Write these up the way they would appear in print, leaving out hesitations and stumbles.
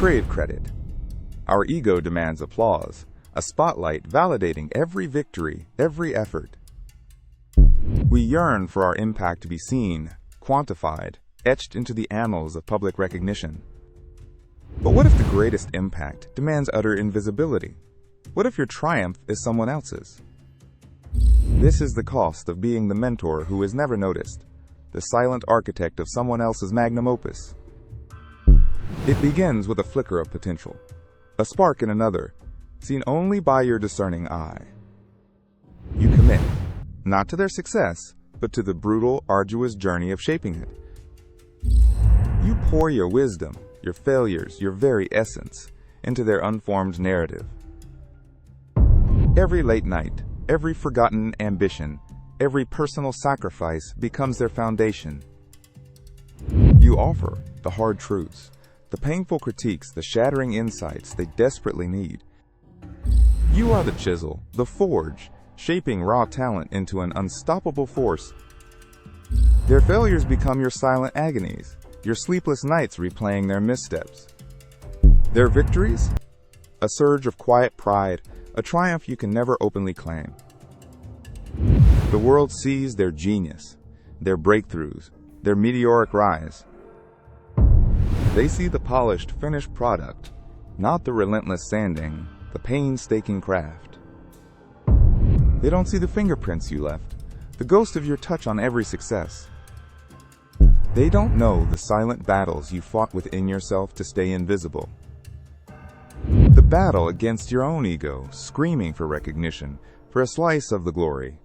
crave credit. Our ego demands applause, a spotlight validating every victory, every effort. We yearn for our impact to be seen, quantified, etched into the annals of public recognition. But what if the greatest impact demands utter invisibility? What if your triumph is someone else's? This is the cost of being the mentor who is never noticed, the silent architect of someone else's magnum opus. It begins with a flicker of potential, a spark in another, seen only by your discerning eye. You commit, not to their success, but to the brutal, arduous journey of shaping it. You pour your wisdom, your failures, your very essence, into their unformed narrative. Every late night, every forgotten ambition, every personal sacrifice becomes their foundation. You offer the hard truths, the painful critiques, the shattering insights they desperately need. You are the chisel, the forge, shaping raw talent into an unstoppable force. Their failures become your silent agonies, your sleepless nights replaying their missteps. Their victories? A surge of quiet pride, a triumph you can never openly claim. The world sees their genius, their breakthroughs, their meteoric rise. They see the polished, finished product, not the relentless sanding, the painstaking craft. They don't see the fingerprints you left, the ghost of your touch on every success. They don't know the silent battles you fought within yourself to stay invisible. The battle against your own ego, screaming for recognition, for a slice of the glory.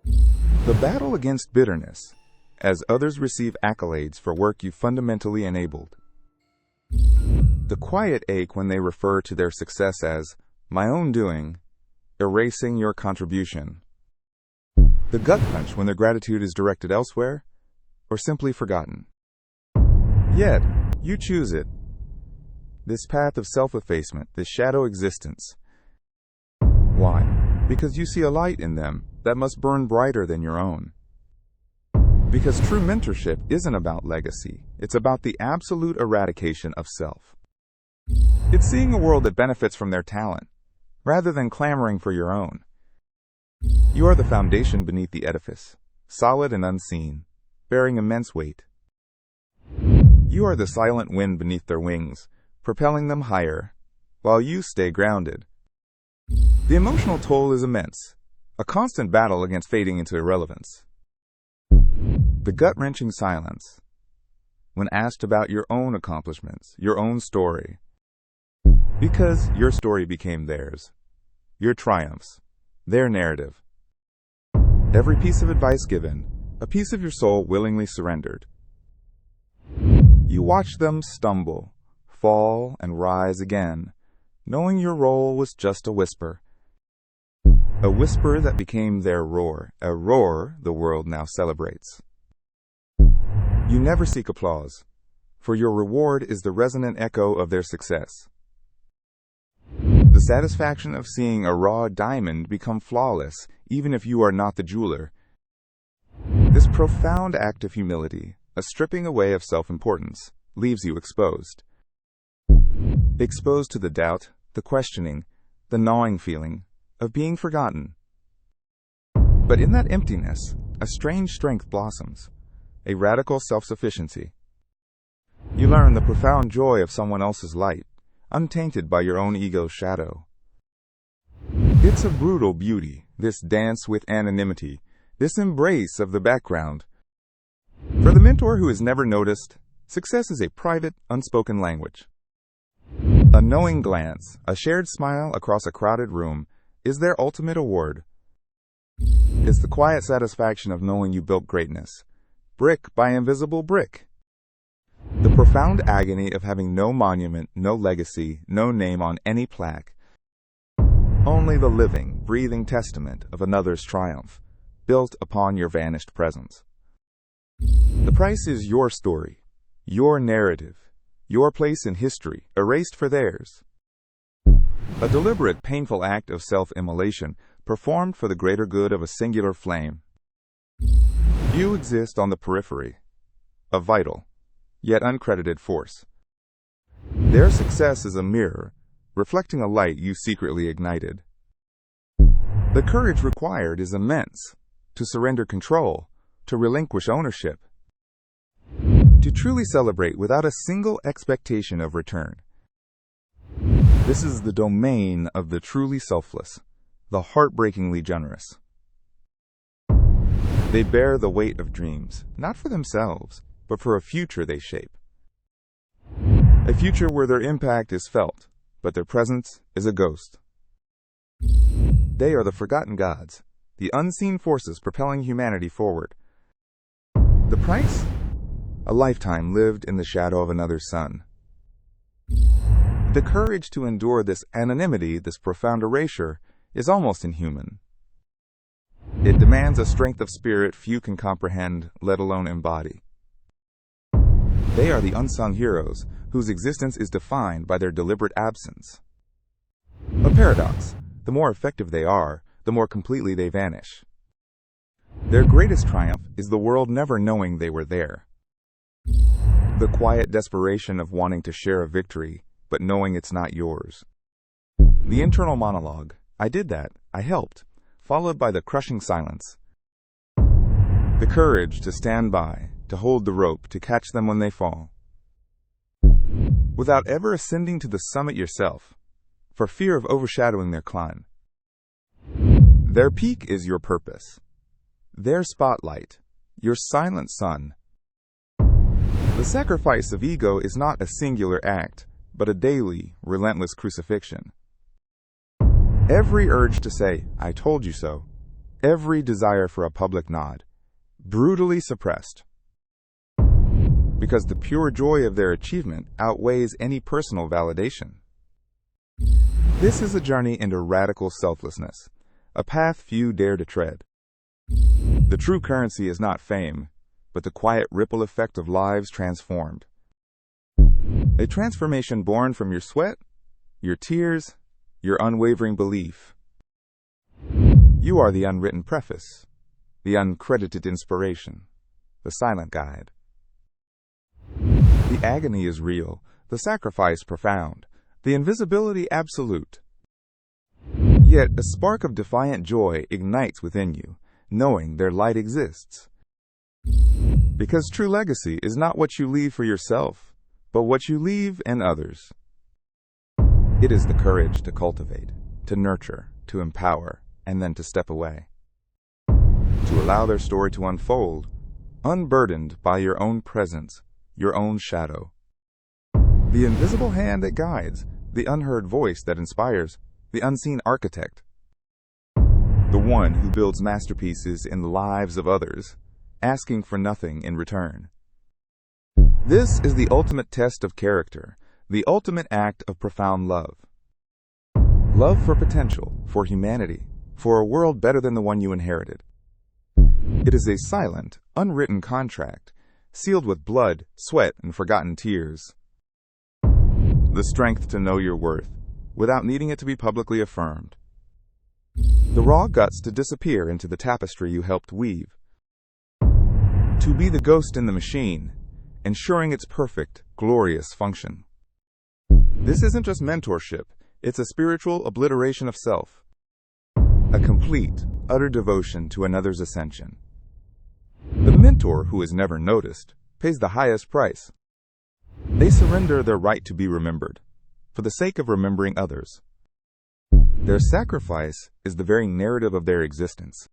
The battle against bitterness, as others receive accolades for work you fundamentally enabled. The quiet ache when they refer to their success as my own doing, erasing your contribution. The gut punch when their gratitude is directed elsewhere, or simply forgotten. Yet, you choose it. This path of self-effacement, this shadow existence. Why? Because you see a light in them that must burn brighter than your own. Because true mentorship isn't about legacy, it's about the absolute eradication of self. It's seeing a world that benefits from their talent, rather than clamoring for your own. You are the foundation beneath the edifice, solid and unseen, bearing immense weight. You are the silent wind beneath their wings, propelling them higher, while you stay grounded. The emotional toll is immense, a constant battle against fading into irrelevance. The gut-wrenching silence, when asked about your own accomplishments, your own story, because your story became theirs, your triumphs, their narrative. Every piece of advice given, a piece of your soul willingly surrendered. You watch them stumble, fall, and rise again, knowing your role was just a whisper. A whisper that became their roar, a roar the world now celebrates. You never seek applause, for your reward is the resonant echo of their success. The satisfaction of seeing a raw diamond become flawless, even if you are not the jeweler. This profound act of humility, a stripping away of self-importance, leaves you exposed. Exposed to the doubt, the questioning, the gnawing feeling of being forgotten. But in that emptiness, a strange strength blossoms, a radical self-sufficiency. You learn the profound joy of someone else's light, untainted by your own ego's shadow. It's a brutal beauty, this dance with anonymity, this embrace of the background. For the mentor who is never noticed, success is a private, unspoken language. A knowing glance, a shared smile across a crowded room, is their ultimate award. It's the quiet satisfaction of knowing you built greatness, brick by invisible brick. The profound agony of having no monument, no legacy, no name on any plaque. Only the living, breathing testament of another's triumph, built upon your vanished presence. The price is your story, your narrative, your place in history, erased for theirs. A deliberate, painful act of self-immolation, performed for the greater good of a singular flame. You exist on the periphery, a vital, yet uncredited force. Their success is a mirror, reflecting a light you secretly ignited. The courage required is immense: to surrender control, to relinquish ownership, to truly celebrate without a single expectation of return. This is the domain of the truly selfless, the heartbreakingly generous. They bear the weight of dreams, not for themselves, but for a future they shape. A future where their impact is felt, but their presence is a ghost. They are the forgotten gods, the unseen forces propelling humanity forward. The price? A lifetime lived in the shadow of another's sun. The courage to endure this anonymity, this profound erasure, is almost inhuman. It demands a strength of spirit few can comprehend, let alone embody. They are the unsung heroes, whose existence is defined by their deliberate absence. A paradox: the more effective they are, the more completely they vanish. Their greatest triumph is the world never knowing they were there. The quiet desperation of wanting to share a victory, but knowing it's not yours. The internal monologue: I did that, I helped, followed by the crushing silence. The courage to stand by, to hold the rope, to catch them when they fall. Without ever ascending to the summit yourself, for fear of overshadowing their climb. Their peak is your purpose. Their spotlight, your silent sun. The sacrifice of ego is not a singular act, but a daily, relentless crucifixion. Every urge to say, I told you so, every desire for a public nod, brutally suppressed. Because the pure joy of their achievement outweighs any personal validation. This is a journey into radical selflessness, a path few dare to tread. The true currency is not fame, but the quiet ripple effect of lives transformed. A transformation born from your sweat, your tears, your unwavering belief. You are the unwritten preface, the uncredited inspiration, the silent guide. The agony is real, the sacrifice profound, the invisibility absolute. Yet a spark of defiant joy ignites within you, knowing their light exists. Because true legacy is not what you leave for yourself, but what you leave in others. It is the courage to cultivate, to nurture, to empower, and then to step away. To allow their story to unfold, unburdened by your own presence, your own shadow. The invisible hand that guides, the unheard voice that inspires, the unseen architect. The one who builds masterpieces in the lives of others, asking for nothing in return. This is the ultimate test of character, the ultimate act of profound love. Love for potential, for humanity, for a world better than the one you inherited. It is a silent, unwritten contract, sealed with blood, sweat, and forgotten tears. The strength to know your worth, without needing it to be publicly affirmed. The raw guts to disappear into the tapestry you helped weave. To be the ghost in the machine, ensuring its perfect, glorious function. This isn't just mentorship, it's a spiritual obliteration of self. A complete, utter devotion to another's ascension. The mentor who is never noticed pays the highest price. They surrender their right to be remembered, for the sake of remembering others. Their sacrifice is the very narrative of their existence.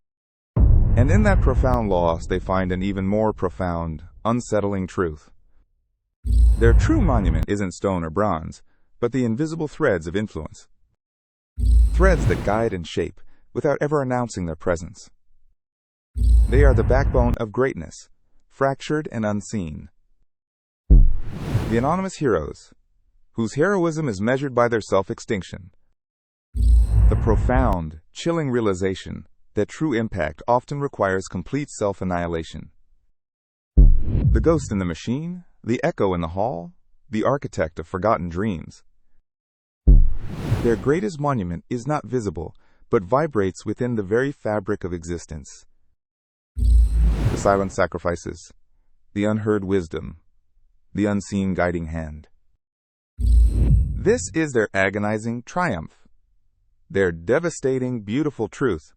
And in that profound loss, they find an even more profound, unsettling truth. Their true monument isn't stone or bronze, but the invisible threads of influence. Threads that guide and shape, without ever announcing their presence. They are the backbone of greatness, fractured and unseen. The anonymous heroes, whose heroism is measured by their self-extinction. The profound, chilling realization that true impact often requires complete self-annihilation. The ghost in the machine, the echo in the hall, the architect of forgotten dreams. Their greatest monument is not visible, but vibrates within the very fabric of existence. The silent sacrifices, the unheard wisdom, the unseen guiding hand. This is their agonizing triumph. Their devastating, beautiful truth